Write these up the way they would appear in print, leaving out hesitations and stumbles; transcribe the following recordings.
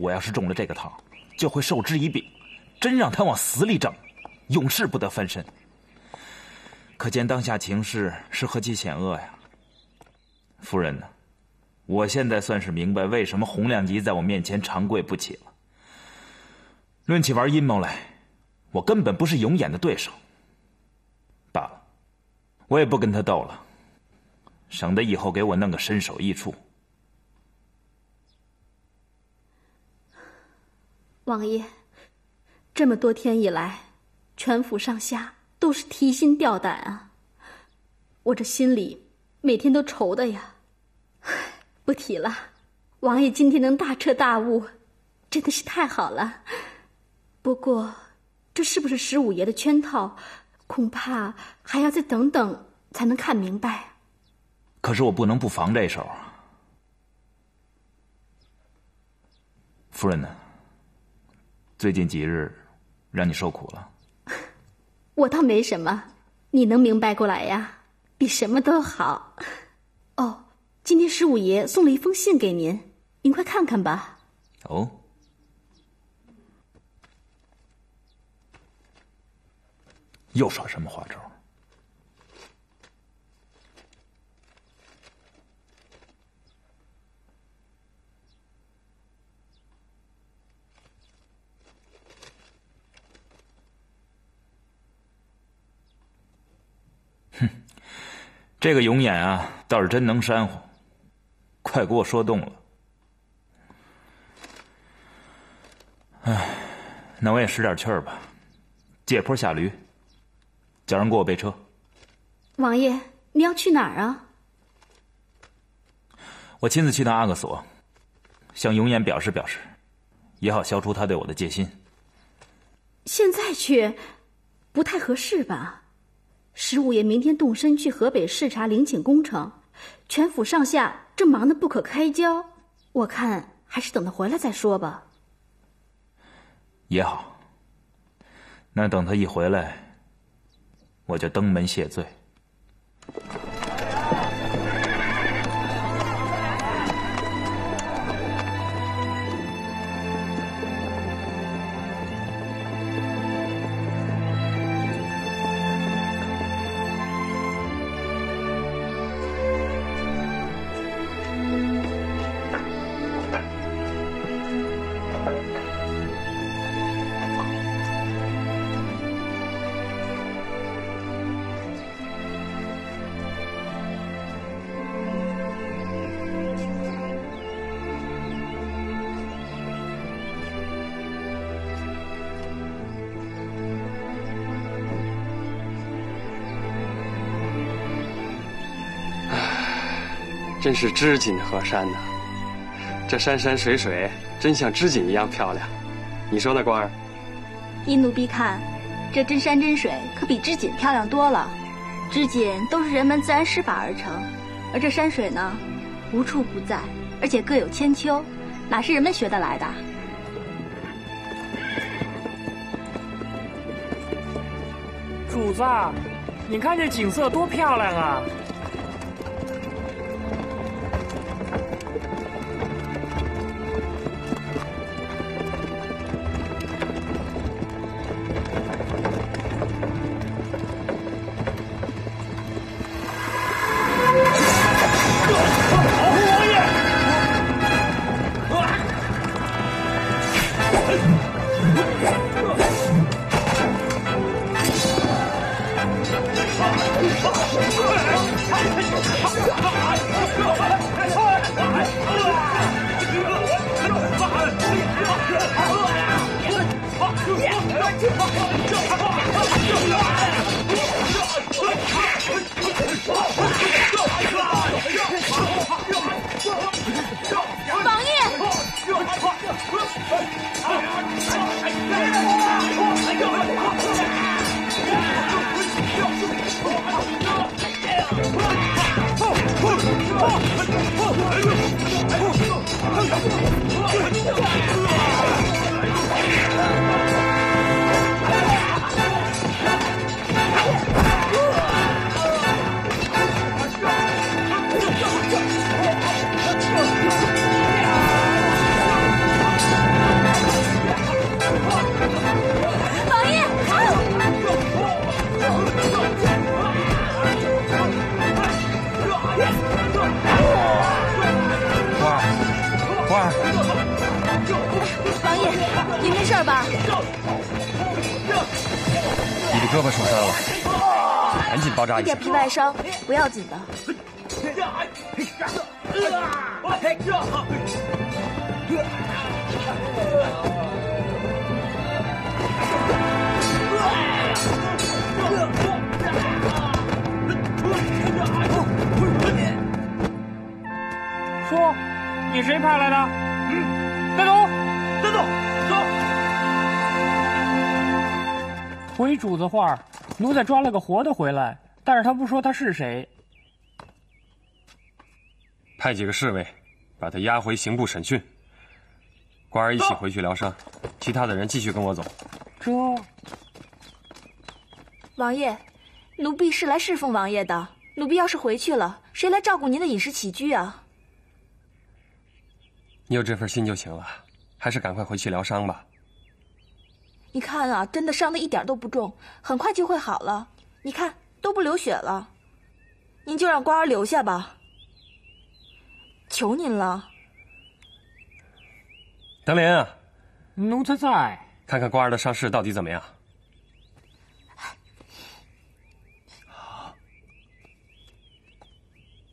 我要是中了这个套，就会授之以柄，真让他往死里整，永世不得翻身。可见当下情势是何其险恶呀！夫人呢？我现在算是明白为什么洪亮吉在我面前长跪不起了。论起玩阴谋来，我根本不是永眼的对手。罢了，我也不跟他斗了，省得以后给我弄个身首异处。王爷，这么多天以来，全府上下都是提心吊胆啊，我这心里每天都愁的呀。不提了，王爷今天能大彻大悟，真的是太好了。不过，这是不是15爷的圈套，恐怕还要再等等才能看明白。可是我不能不防这手啊。夫人呢？最近几日让你受苦了？我倒没什么，你能明白过来呀，比什么都好。哦，今天15爷送了一封信给您，您快看看吧。哦，又耍什么花招？哼，这个永眼啊，倒是真能煽乎，快给我说动了。哎，那我也使点气儿吧，借坡下驴，叫人给我备车。王爷，你要去哪儿啊？我亲自去趟阿克索，向永眼表示表示，也好消除他对我的戒心。现在去，不太合适吧？15爷明天动身去河北视察陵寝工程，全府上下正忙得不可开交，我看还是等他回来再说吧。也好，那等他一回来，我就登门谢罪。真是织锦河山呐！这山山水水真像织锦一样漂亮，你说呢，官儿？依奴婢看，这真山真水可比织锦漂亮多了。织锦都是人们自然施法而成，而这山水呢，无处不在，而且各有千秋，哪是人们学得来的？主子，你看这景色多漂亮啊！王爷，花儿，王爷，您没事吧？你的胳膊受伤了，赶紧包扎一下。一点皮外伤，不要紧的。说，你谁派来的？带走，带走，走。回主子话，奴才抓了个活的回来，但是他不说他是谁。派几个侍卫，把他押回刑部审讯。官儿一起回去疗伤，其他的人继续跟我走。这，王爷，奴婢是来侍奉王爷的。奴婢要是回去了，谁来照顾您的饮食起居啊？你有这份心就行了，还是赶快回去疗伤吧。你看啊，真的伤得一点都不重，很快就会好了。你看，都不流血了。您就让官儿留下吧，求您了。德林啊，奴才在。看看官儿的伤势到底怎么样？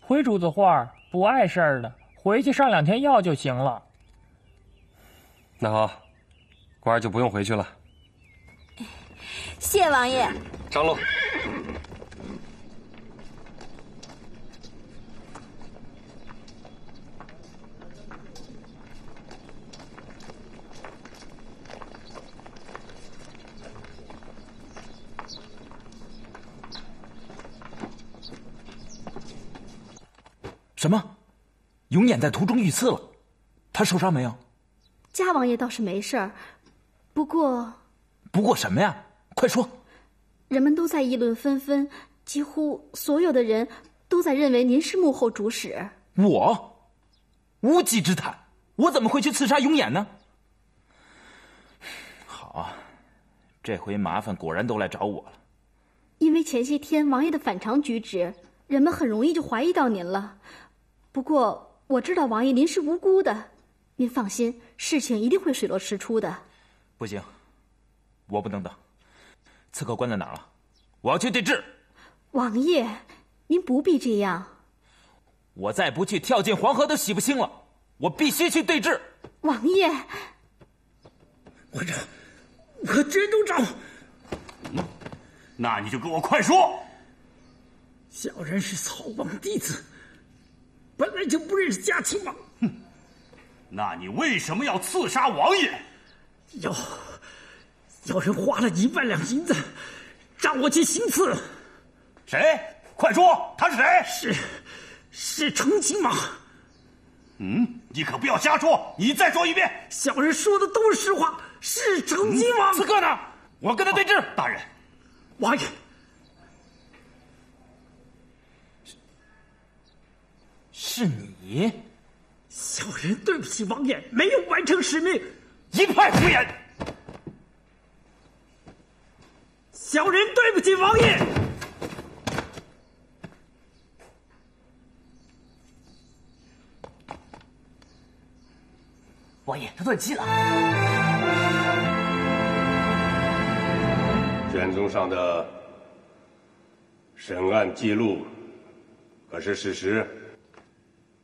回主子话，不碍事儿的，回去上2天药就行了。那好，官儿就不用回去了。谢王爷。上路。什么？永琰在途中遇刺了，他受伤没有？嘉王爷倒是没事儿，不过什么呀？快说！人们都在议论纷纷，几乎所有的人都在认为您是幕后主使。我？无稽之谈！我怎么会去刺杀永琰呢？好啊，这回麻烦果然都来找我了。因为前些天王爷的反常举止，人们很容易就怀疑到您了。不过我知道王爷您是无辜的，您放心，事情一定会水落石出的。不行，我不能等。刺客关在哪儿了？我要去对峙。王爷，您不必这样。我再不去，跳进黄河都洗不清了。我必须去对峙。王爷，我这都找。那你就给我快说。小人是曹王弟子，本来就不认识嘉庆王。哼，那你为什么要刺杀王爷？有人花了1万两银子，让我去行刺。谁？快说，他是谁？是成亲王。你可不要瞎说，你再说一遍。小人说的都是实话，是成亲王。刺客呢？我跟他对峙。大人，王爷，是你？小人对不起王爷，没有完成使命。一派胡言！小人对不起王爷。王爷，他断气了。卷宗上的审案记录可是事实？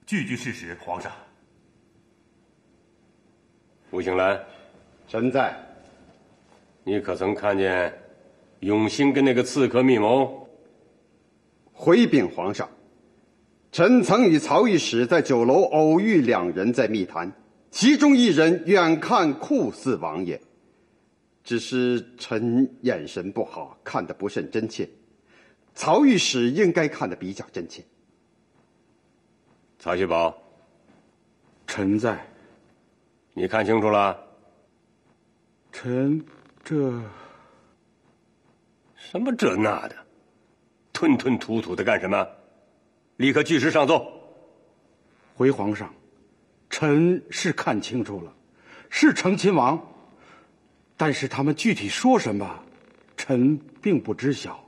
句句事实，皇上。吴兴兰，臣在。你可曾看见永兴跟那个刺客密谋？回禀皇上，臣曾与曹御史在酒楼偶遇2人在密谈，其中1人远看酷似王爷，只是臣眼神不好，看得不甚真切。曹御史应该看得比较真切。曹锡宝，臣在。你看清楚了？臣什么这那的，吞吞吐吐的干什么？立刻据实上奏。回皇上，臣是看清楚了，是成亲王，但是他们具体说什么，臣并不知晓。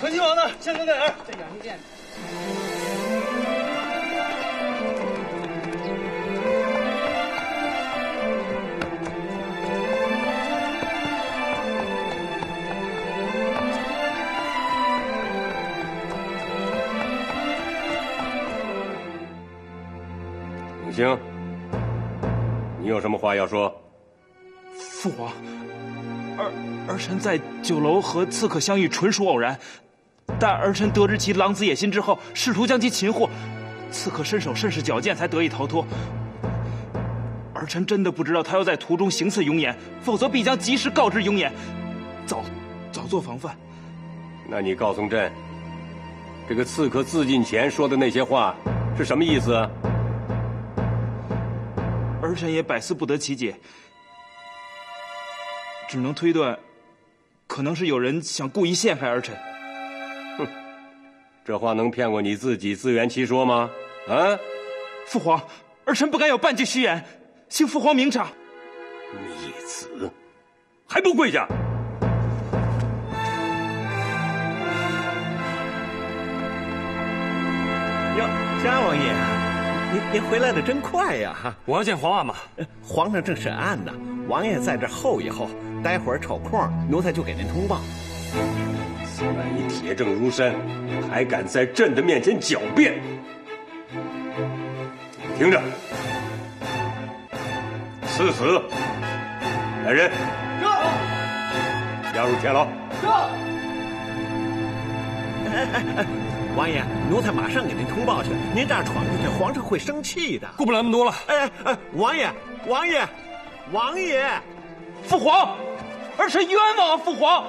纯亲王呢？相公在哪儿？在养心殿。永兴，你有什么话要说？父皇，儿臣在酒楼和刺客相遇纯属偶然，但儿臣得知其狼子野心之后，试图将其擒获。刺客身手甚是矫健，才得以逃脱。儿臣真的不知道他要在途中行刺永琰，否则必将及时告知永琰，早做防范。那你告诉朕，这个刺客自尽前说的那些话是什么意思啊？儿臣也百思不得其解，只能推断，可能是有人想故意陷害儿臣。哼，这话能骗过你自己自圆其说吗？啊！父皇，儿臣不敢有半句虚言，请父皇明察。逆子，还不跪下！哟，嘉王爷，您回来的真快呀！哈，我要见皇阿玛。皇上正审案呢，王爷在这候一候，待会儿抽空，奴才就给您通报。此乃你铁证如山，还敢在朕的面前狡辩？听着，赐死！来人，押入天牢。王爷，奴才马上给您通报去。您这样闯进去，皇上会生气的。顾不了那么多了。王爷，父皇，儿臣冤枉啊！父皇。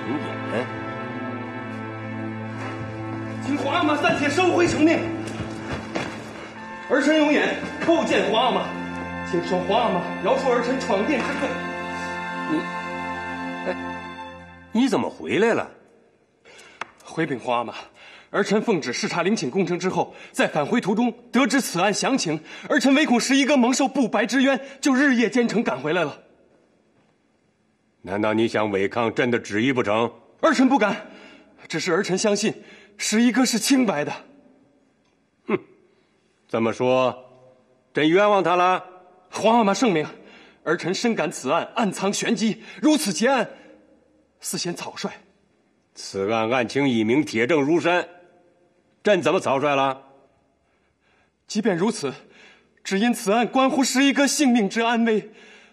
永琰，请皇阿玛暂且收回成命。儿臣永琰叩见皇阿玛，请求皇阿玛饶恕儿臣闯殿之罪。你怎么回来了？回禀皇阿玛，儿臣奉旨视察陵寝工程之后，在返回途中得知此案详情，儿臣唯恐十一哥蒙受不白之冤，就日夜兼程赶回来了。难道你想违抗朕的旨意不成？儿臣不敢，只是儿臣相信十一哥是清白的。哼，这么说，朕冤枉他了？皇阿玛圣明，儿臣深感此案暗藏玄机，如此结案，似显草率。此案案情已明，铁证如山，朕怎么草率了？即便如此，只因此案关乎十一哥性命之安危，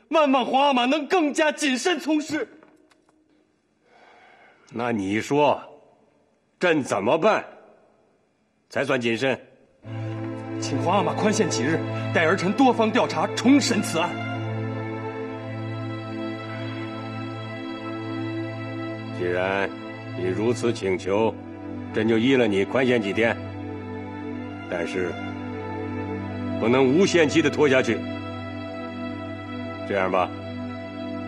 万望皇阿玛能更加谨慎从事。那你说，朕怎么办才算谨慎？请皇阿玛宽限几日，待儿臣多方调查，重审此案。既然你如此请求，朕就依了你，宽限几天。但是不能无限期的拖下去。这样吧，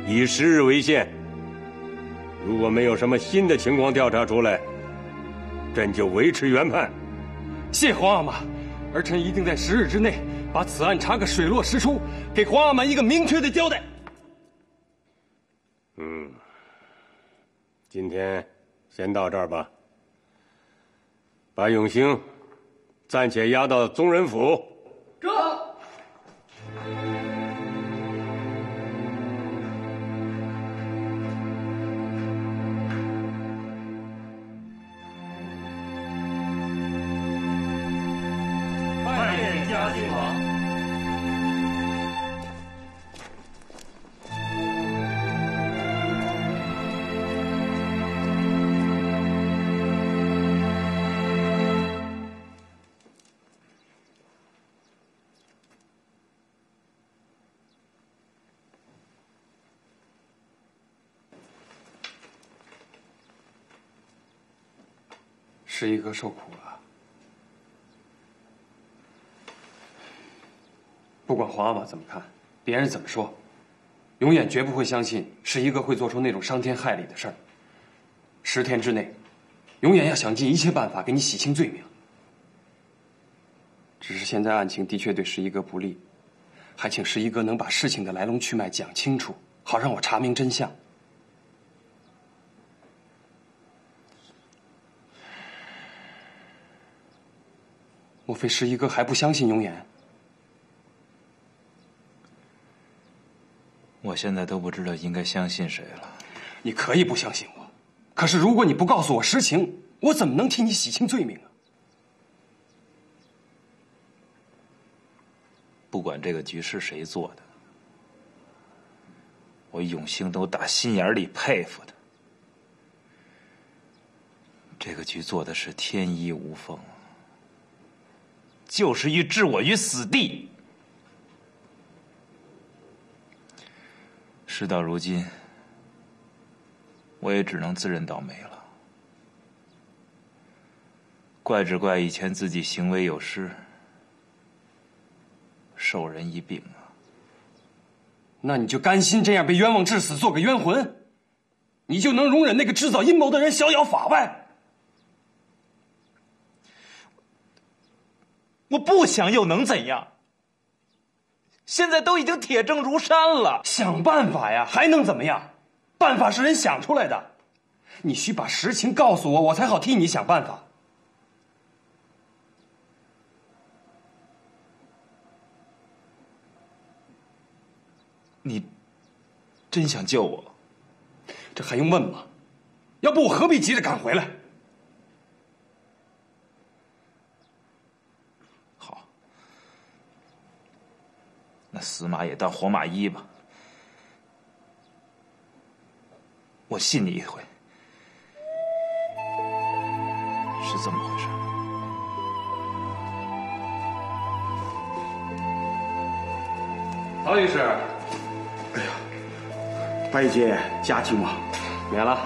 以10日为限。如果没有什么新的情况调查出来，朕就维持原判。谢皇阿玛，儿臣一定在10日之内把此案查个水落石出，给皇阿玛一个明确的交代。今天先到这儿吧。把永兴暂且押到宗人府。这。拜见嘉靖王。十一哥受苦了。不管皇阿玛怎么看，别人怎么说，永远绝不会相信十一哥会做出那种伤天害理的事儿。10天之内，永远要想尽一切办法给你洗清罪名。只是现在案情的确对十一哥不利，还请十一哥能把事情的来龙去脉讲清楚，好让我查明真相。莫非十一哥还不相信永远？我现在都不知道应该相信谁了。你可以不相信我，可是如果你不告诉我实情，我怎么能替你洗清罪名啊？不管这个局是谁做的，我永兴都打心眼里佩服他。这个局做的是天衣无缝，就是欲置我于死地。事到如今，我也只能自认倒霉了。怪只怪以前自己行为有失，授人以柄啊！那你就甘心这样被冤枉致死，做个冤魂？你就能容忍那个制造阴谋的人逍遥法外？我不想又能怎样？现在都已经铁证如山了，想办法呀，还能怎么样？办法是人想出来的，你需把实情告诉我，我才好替你想办法。你真想救我？这还用问吗？要不我何必急着赶回来？好，那死马也当活马医吧。我信你一回，是这么回事。曹律师，哎呀，拜见嘉靖王。免了。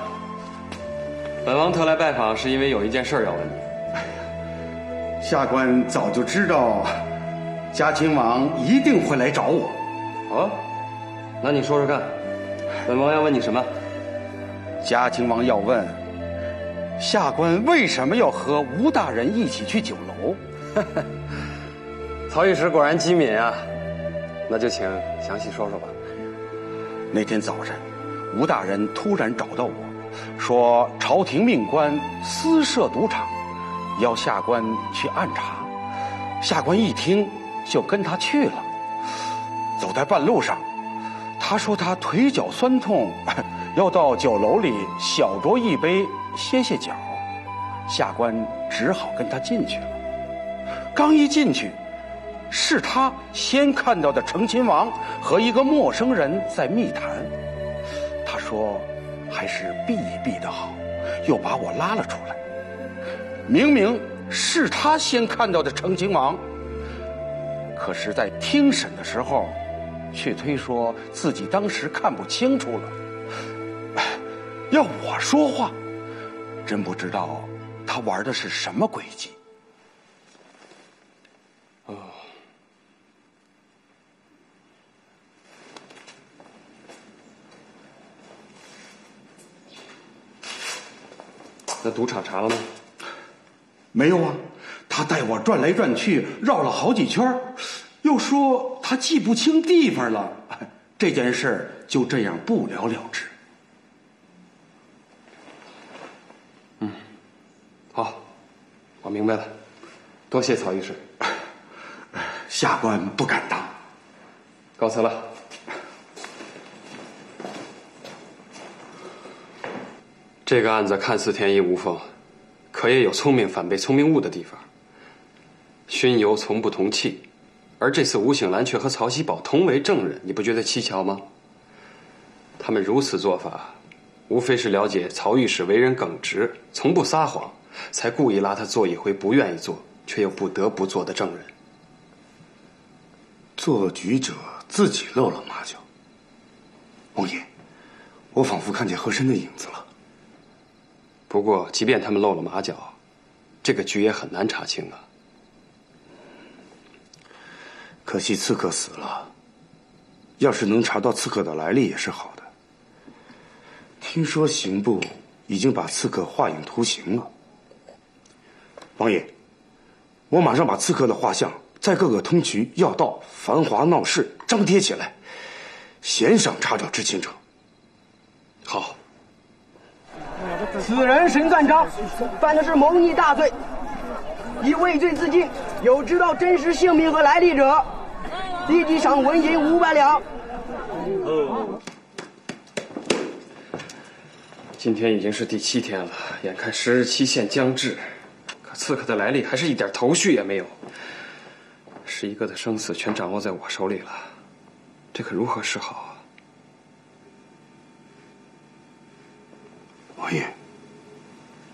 本王特来拜访，是因为有一件事要问你。哎呀，下官早就知道，嘉靖王一定会来找我。哦，那你说说看，本王要问你什么？嘉靖王要问，下官为什么要和吴大人一起去酒楼？曹御史果然机敏啊，那就请详细说说吧。那天早晨，吴大人突然找到我，说朝廷命官私设赌场，要下官去暗查。下官一听就跟他去了。走在半路上，他说他腿脚酸痛，要到酒楼里小酌一杯歇歇脚。下官只好跟他进去了。刚一进去，是他先看到的成亲王和一个陌生人在密谈。他说还是避一避的好，又把我拉了出来。明明是他先看到的成亲王，可是在听审的时候却推说自己当时看不清楚了，要我说话。真不知道他玩的是什么诡计。哦，那赌场查了吗？没有啊，他带我转来转去，绕了好几圈，又说他记不清地方了。这件事就这样不了了之。好，我明白了，多谢曹御史。下官不敢当，告辞了。这个案子看似天衣无缝，可也有聪明反被聪明误的地方。熏油从不同气，而这次吴醒兰却和曹锡宝同为证人，你不觉得蹊跷吗？他们如此做法，无非是了解曹御史为人耿直，从不撒谎，才故意拉他做一回不愿意做却又不得不做的证人。做局者自己露了马脚。王爷，我仿佛看见和珅的影子了。不过即便他们露了马脚，这个局也很难查清啊。可惜刺客死了，要是能查到刺客的来历也是好的。听说刑部已经把刺客画影图形了。王爷，我马上把刺客的画像在各个通衢、要道、繁华闹市张贴起来，悬赏查找知情者。好。此人身断章，犯的是谋逆大罪，以畏罪自尽，有知道真实姓名和来历者，立即赏纹银500两。今天已经是第7天了，眼看10日期限将至，可刺客的来历还是一点头绪也没有。11个的生死全掌握在我手里了，这可如何是好啊？王爷，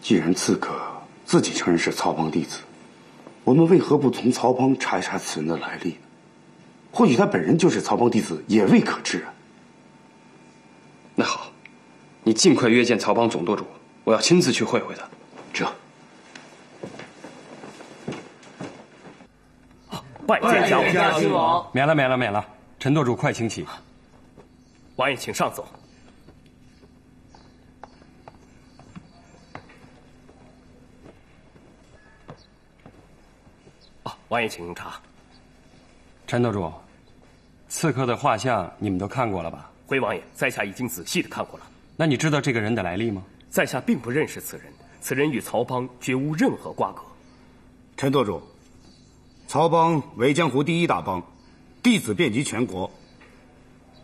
既然刺客自己承认是曹帮弟子，我们为何不从曹帮查一查此人的来历呢？或许他本人就是曹帮弟子，也未可知啊。那好，你尽快约见曹帮总舵主，我要亲自去会会他。这。拜见家王。免了，陈舵主快请起。王爷请上座。王爷请用茶。陈舵主，刺客的画像你们都看过了吧？回王爷，在下已经仔细的看过了。那你知道这个人的来历吗？在下并不认识此人，此人与曹帮绝无任何瓜葛。陈舵主，曹帮为江湖第一大帮，弟子遍及全国，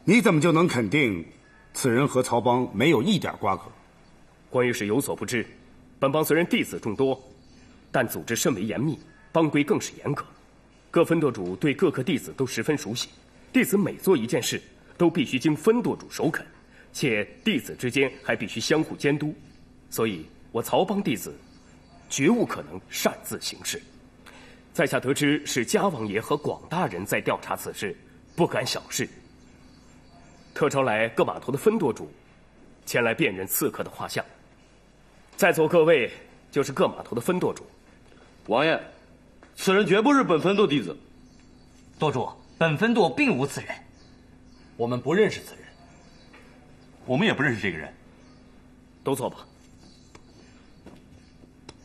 你怎么就能肯定此人和曹帮没有一点瓜葛？关于是有所不知，本帮虽然弟子众多，但组织甚为严密，帮规更是严格。各分舵主对各个弟子都十分熟悉，弟子每做一件事，都必须经分舵主首肯，且弟子之间还必须相互监督。所以，我曹帮弟子绝无可能擅自行事。在下得知是嘉王爷和广大人在调查此事，不敢小视，特招来各码头的分舵主前来辨认刺客的画像。在座各位就是各码头的分舵主。王爷，此人绝不是本分舵弟子。舵主，本分舵并无此人，我们不认识此人。我们也不认识这个人。都坐吧。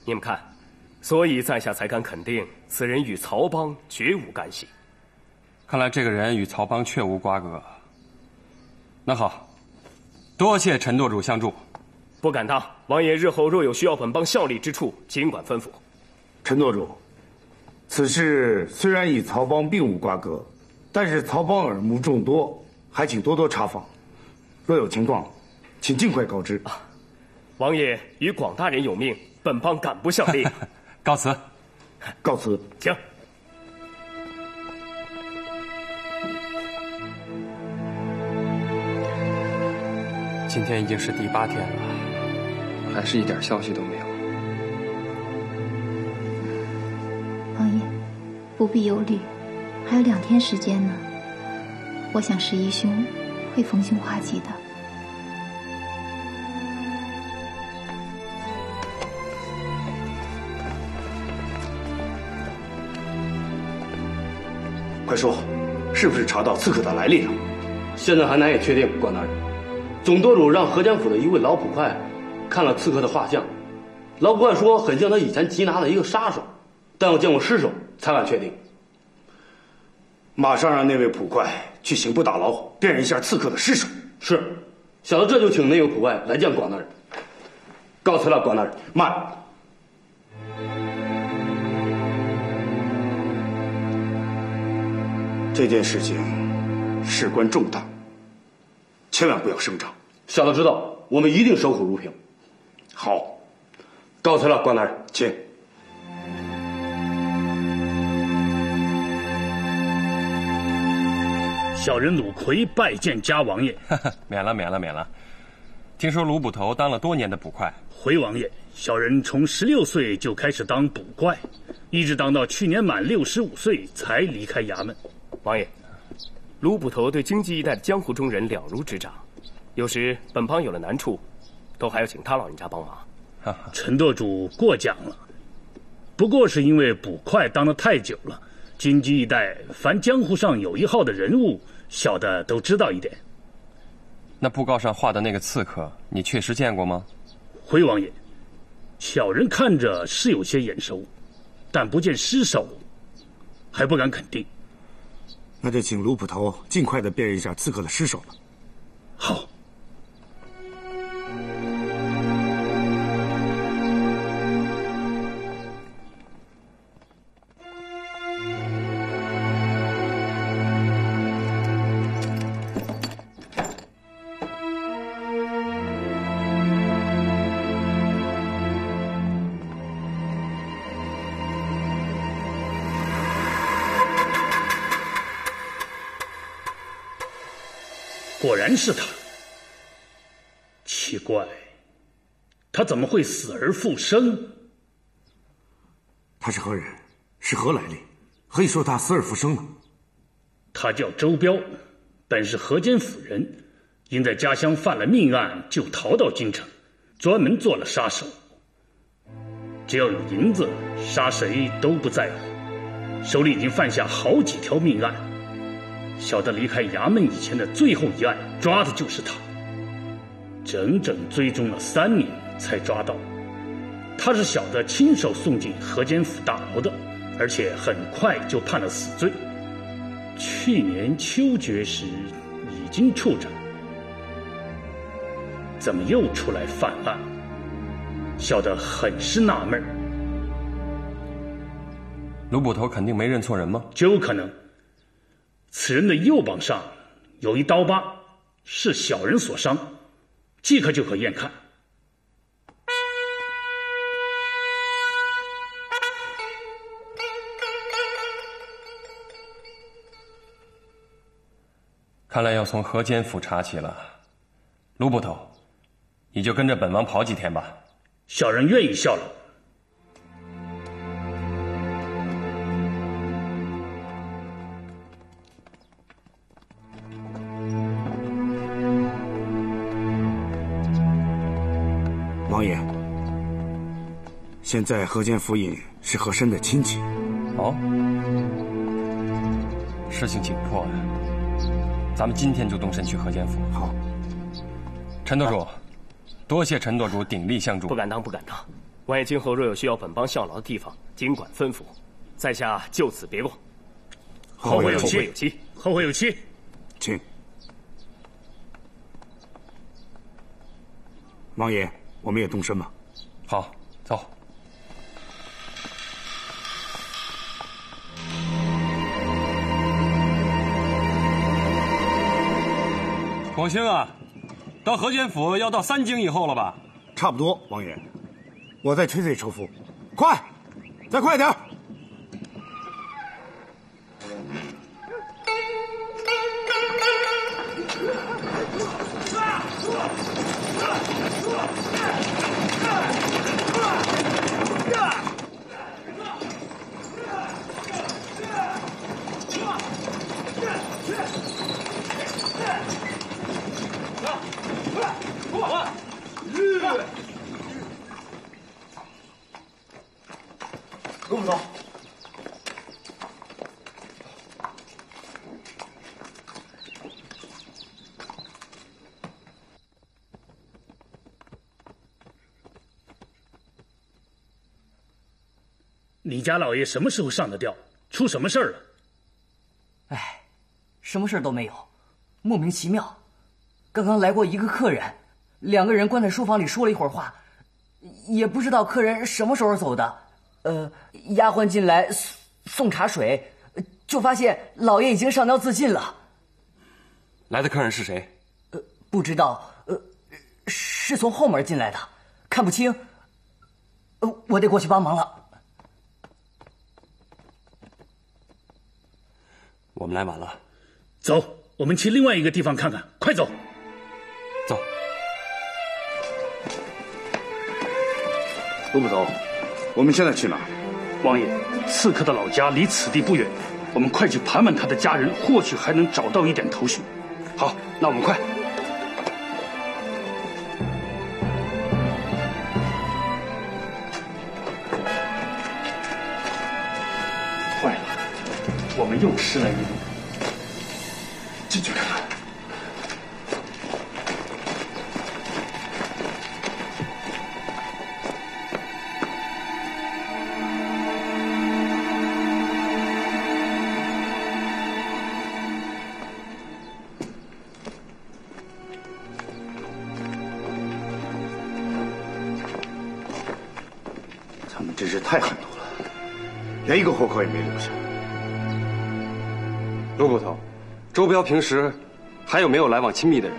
你们看，所以在下才敢肯定此人与曹帮绝无干系。看来这个人与曹帮确无瓜葛。那好，多谢陈舵主相助。不敢当，王爷日后若有需要本帮效力之处，尽管吩咐。陈舵主，此事虽然与曹帮并无瓜葛，但是曹帮耳目众多，还请多多查访。若有情况，请尽快告知。王爷与广大人有命，本帮敢不效力。告辞。告辞。请。今天已经是第8天了，还是一点消息都没有。王爷，不必忧虑，还有2天时间呢。我想十一兄会逢凶化吉的。快说，是不是查到刺客的来历了？现在还难以确定，关大人。总舵主让河间府的一位老捕快看了刺客的画像，老捕快说很像他以前缉拿的一个杀手，但要见过尸首才敢确定。马上让那位捕快去刑部大牢辨认一下刺客的尸首。是，小的这就请那位捕快来见广大人。告辞了，广大人。慢。这件事情事关重大，千万不要声张。小的知道，我们一定守口如瓶。好，告辞了，关大人，请。小人鲁奎拜见家王爷。免了。听说鲁捕头当了多年的捕快。回王爷，小人从16岁就开始当捕快，一直当到去年满65岁才离开衙门。王爷，鲁捕头对京畿一带的江湖中人了如指掌，有时本帮有了难处，都还要请他老人家帮忙。陈舵主过奖了，不过是因为捕快当得太久了，京畿一带凡江湖上有一号的人物，小的都知道一点。那布告上画的那个刺客，你确实见过吗？回王爷，小人看着是有些眼熟，但不见尸首，还不敢肯定。那就请卢捕头尽快的辨认一下刺客的尸首了。好。果然是他。奇怪，他怎么会死而复生？他是何人？是何来历？何以说他死而复生呢？他叫周彪，本是河间府人，因在家乡犯了命案，就逃到京城，专门做了杀手。只要有银子，杀谁都不在乎。手里已经犯下好几条命案，小的离开衙门以前的最后一案，抓的就是他。整整追踪了3年才抓到。他是小的亲手送进河间府大牢的，而且很快就判了死罪。去年秋决时已经处斩，怎么又出来犯案？小的很是纳闷。卢捕头肯定没认错人吗？就有可能。此人的右膀上有一刀疤，是小人所伤，即刻就可验看。看来要从河间府查起了。卢捕头，你就跟着本王跑几天吧。小人愿意效劳。王爷，现在河间府尹是和珅的亲戚。哦，事情紧迫呀，咱们今天就动身去河间府。好，陈舵主，多谢陈舵主鼎力相助。不敢当，不敢当。王爷今后若有需要本帮效劳的地方，尽管吩咐，在下就此别过。后会有期，后会有期。请。王爷，我们也动身吧。好，走。广兴啊，到河间府要到3更以后了吧？差不多，王爷。我再催催车夫，快，再快点。卢捕头，李家老爷什么时候上的吊？出什么事儿了？哎，什么事儿都没有，莫名其妙。刚刚来过一个客人，2个人关在书房里说了一会儿话，也不知道客人什么时候走的。丫鬟进来送茶水，就发现老爷已经上吊自尽了。来的客人是谁？不知道，是从后门进来的，看不清。我得过去帮忙了。我们来晚了，走，我们去另外一个地方看看，快走。走。卢捕头，我们现在去哪？王爷，刺客的老家离此地不远，我们快去盘问他的家人，或许还能找到一点头绪。好，那我们快。坏了，我们又失了一路。进去看看。他们真是太狠毒了，连一个活口也没留下。卢捕头，周彪平时还有没有来往亲密的人？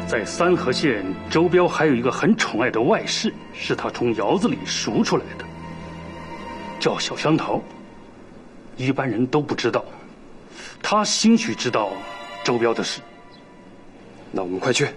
在三河县，周彪还有一个很宠爱的外室，是他从窑子里赎出来的，叫小香桃，一般人都不知道。他兴许知道周彪的事。那我们快去。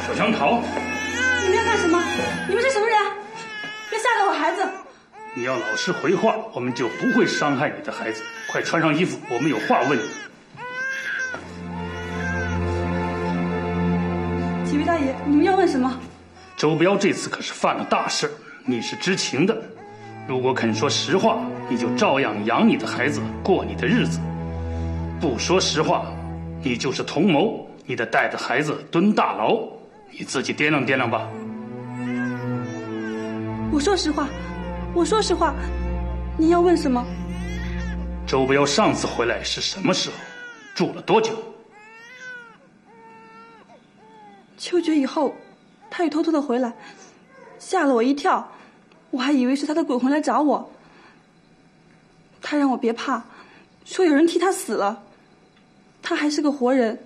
小香桃，你们要干什么？你们是什么人？别吓到我孩子！你要老实回话，我们就不会伤害你的孩子。快穿上衣服，我们有话问你。几位大爷，你们要问什么？周彪这次可是犯了大事，你是知情的。如果肯说实话，你就照样养你的孩子，过你的日子；不说实话，你就是同谋，你得带着孩子蹲大牢。你自己掂量掂量吧。我说实话，我说实话，你要问什么？周彪上次回来是什么时候？住了多久？秋决以后，他又偷偷的回来，吓了我一跳，我还以为是他的鬼魂来找我。他让我别怕，说有人替他死了，他还是个活人。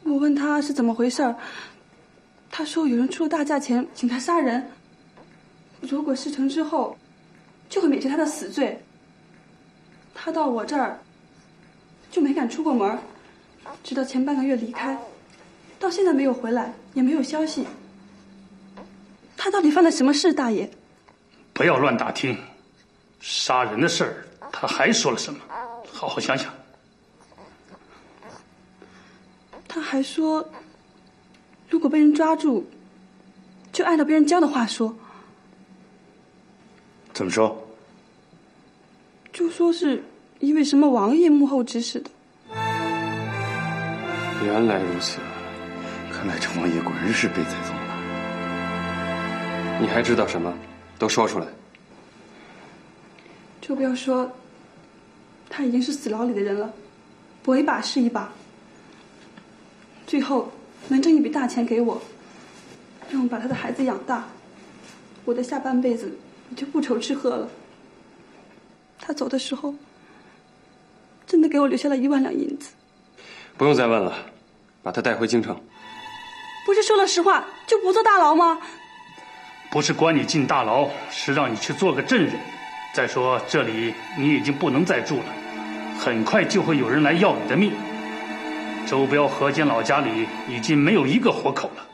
我问他是怎么回事，他说有人出了大价钱请他杀人，如果事成之后，就会免去他的死罪。他到我这儿就没敢出过门，直到前半个月离开，到现在没有回来，也没有消息。他到底犯了什么事，大爷？不要乱打听，杀人的事儿他还说了什么？好好想想。他还说，如果被人抓住，就按照别人教的话说。怎么说？就说是一位什么王爷幕后指使的。原来如此，看来这王爷果然是被栽赃了。你还知道什么？都说出来。周彪说，他已经是死牢里的人了，搏一把是一把。最后能挣一笔大钱给我，让我把他的孩子养大，我的下半辈子也就不愁吃喝了。他走的时候，真的给我留下了1万两银子。不用再问了，把他带回京城。不是说了实话就不坐大牢吗？不是关你进大牢，是让你去做个证人。再说这里你已经不能再住了，很快就会有人来要你的命。周彪河间老家里已经没有一个活口了。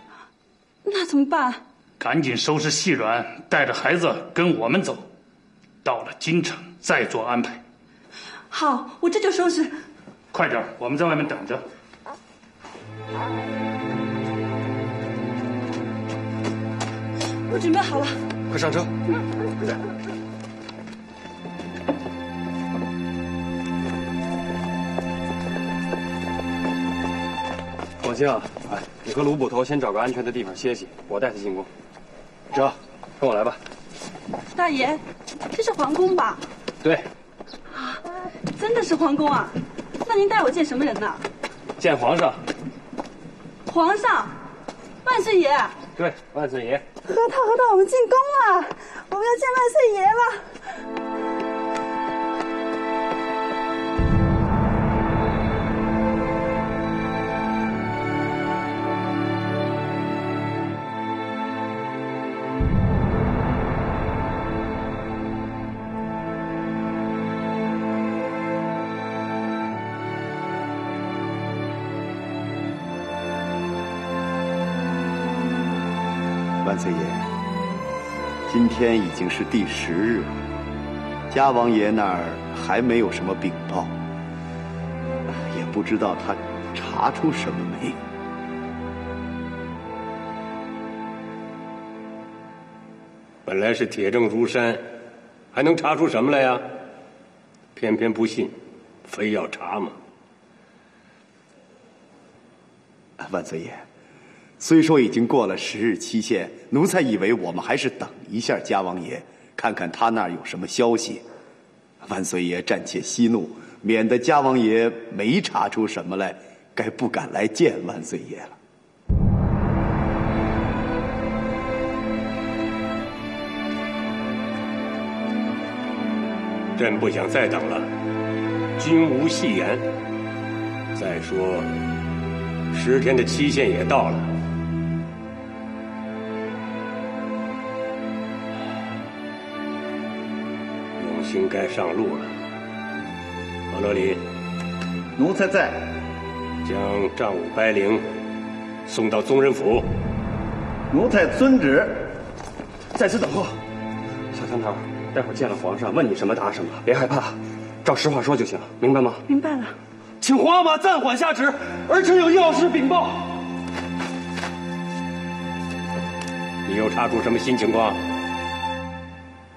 那怎么办？赶紧收拾细软，带着孩子跟我们走，到了京城再做安排。好，我这就收拾。快点，我们在外面等着。我准备好了。快上车。广兴啊，你和卢捕头先找个安全的地方歇息，我带他进宫。这，跟我来吧。大爷，这是皇宫吧？对。啊，真的是皇宫啊？那您带我见什么人呢？见皇上。皇上，万岁爷。对，万岁爷。核桃，我们进宫了，我们要见万岁爷了。万岁爷，今天已经是第10日了，嘉王爷那儿还没有什么禀报，也不知道他查出什么没。本来是铁证如山，还能查出什么来呀？偏偏不信，非要查嘛。万岁爷，虽说已经过了10日期限，奴才以为我们还是等一下嘉王爷，看看他那儿有什么消息。万岁爷暂且息怒，免得嘉王爷没查出什么来，该不敢来见万岁爷了。朕不想再等了，君无戏言。再说，10天的期限也到了。永兴该上路了。马罗里，奴才在。将丈五白绫送到宗人府。奴才遵旨。在此等候。小香桃，待会儿见了皇上，问你什么答什么，别害怕，照实话说就行，明白吗？明白了。请皇阿玛暂缓下旨，儿臣有要事禀报。你又查出什么新情况？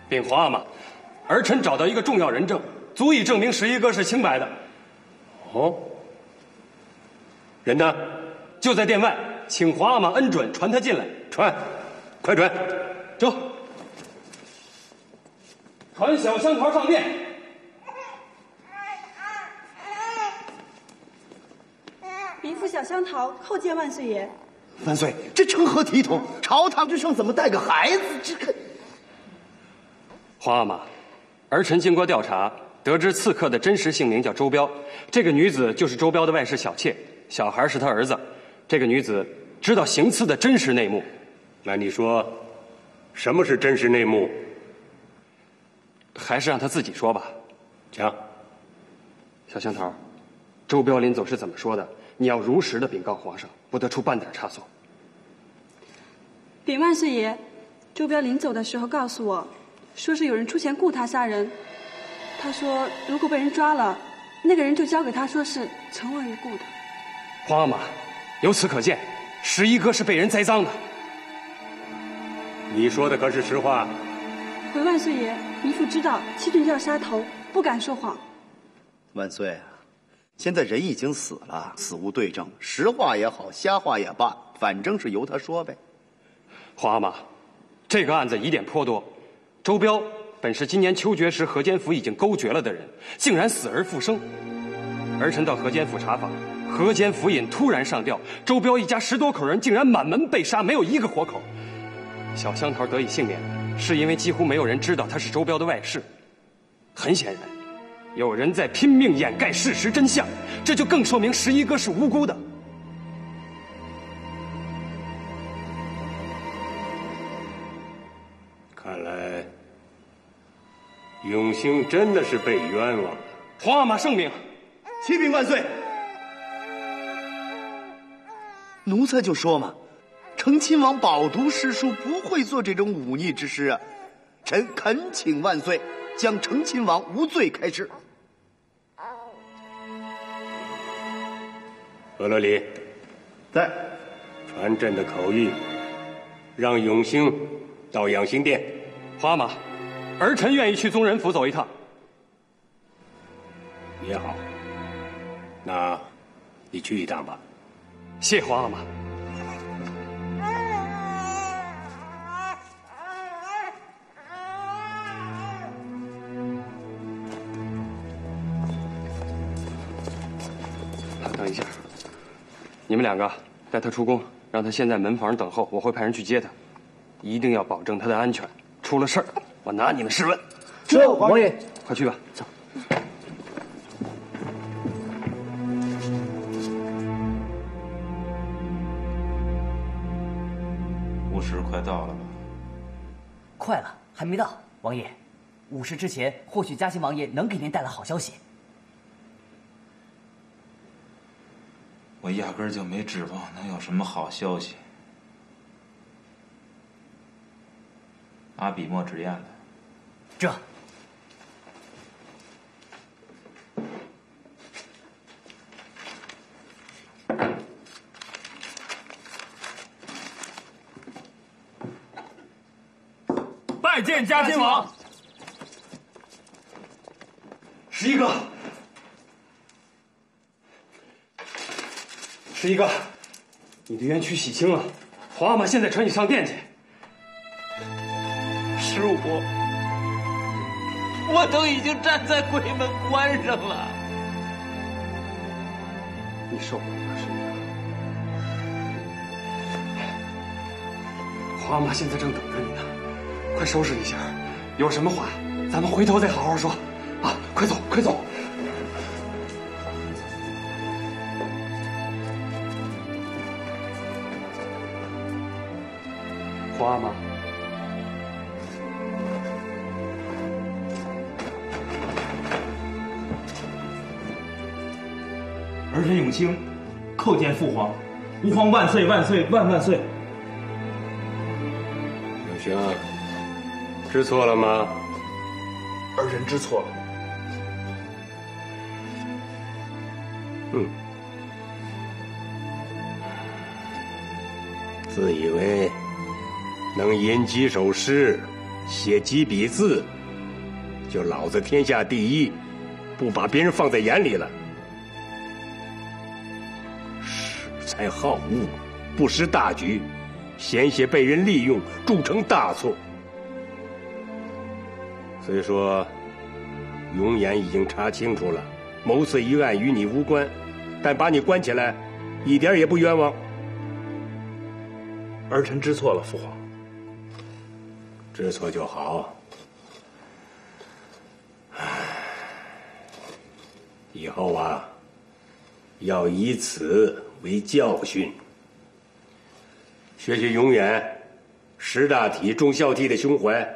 禀皇阿玛，儿臣找到一个重要人证，足以证明11哥是清白的。哦，人呢？就在殿外，请皇阿玛恩准传他进来。传，快传。走。传小香桃上殿。禀赋小香桃叩见万岁爷。万岁，这成何体统？朝堂之上怎么带个孩子？这个……皇阿玛，儿臣经过调查，得知刺客的真实姓名叫周彪，这个女子就是周彪的外室小妾，小孩是他儿子。这个女子知道行刺的真实内幕。那你说，什么是真实内幕？还是让他自己说吧。讲。小香桃，周彪临走是怎么说的？你要如实的禀告皇上，不得出半点差错。禀万岁爷，周彪临走的时候告诉我，说是有人出钱雇他杀人。他说如果被人抓了，那个人就交给他，说是曾亡于故的。皇阿玛，由此可见，11哥是被人栽赃的。你说的可是实话？回万岁爷，姨父知道七郡要杀头，不敢说谎。万岁，现在人已经死了，死无对证，实话也好，瞎话也罢，反正是由他说呗。皇阿玛，这个案子疑点颇多。周彪本是今年秋决时河间府已经勾决了的人，竟然死而复生。儿臣到河间府查访，河间府尹突然上吊，周彪一家10多口人竟然满门被杀，没有一个活口。小香桃得以幸免，是因为几乎没有人知道他是周彪的外室。很显然，有人在拼命掩盖事实真相，这就更说明11哥是无辜的。看来永兴真的是被冤枉了。皇阿玛圣明。启禀万岁。奴才就说嘛，成亲王饱读诗书，不会做这种忤逆之事啊！臣恳请万岁将成亲王无罪开释。俄罗里，在。传朕的口谕，让永兴到养心殿。皇阿玛，儿臣愿意去宗人府走一趟。也好，那你去一趟吧。谢皇阿玛。等一下，你们2个带他出宫，让他先在门房等候，我会派人去接他，一定要保证他的安全。出了事儿，我拿你们试问。是，王爷。快去吧，走。午时快到了吧？快了，还没到，王爷。午时之前，或许嘉兴王爷能给您带来好消息。我压根儿就没指望能有什么好消息。阿比墨纸砚了。这。拜见嘉兴王。11哥。11哥，你的冤屈洗清了，皇阿玛现在传你上殿去。是我都已经站在鬼门关上了。你受不了了，11哥。皇阿玛现在正等着你呢，快收拾一下，有什么话咱们回头再好好说。啊，快走，快走。花吗？儿臣永兴，叩见父皇，吾皇万岁万岁万万岁！永兴，知错了吗？儿臣知错了。自以为能吟几首诗，写几笔字，就老子天下第一，不把别人放在眼里了。恃才好物，不识大局，险些被人利用，铸成大错。虽说永远已经查清楚了，谋刺一案与你无关，但把你关起来，一点也不冤枉。儿臣知错了，父皇。知错就好。以后啊，要以此为教训，学学永远识大体、重孝悌的胸怀，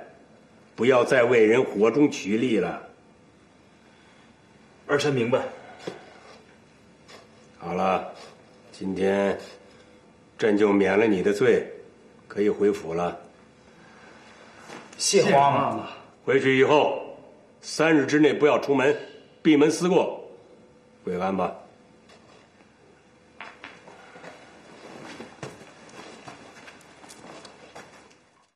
不要再为人火中取栗了。儿臣明白。好了，今天朕就免了你的罪，可以回府了。谢皇妈妈。回去以后，3日之内不要出门，闭门思过，归安吧。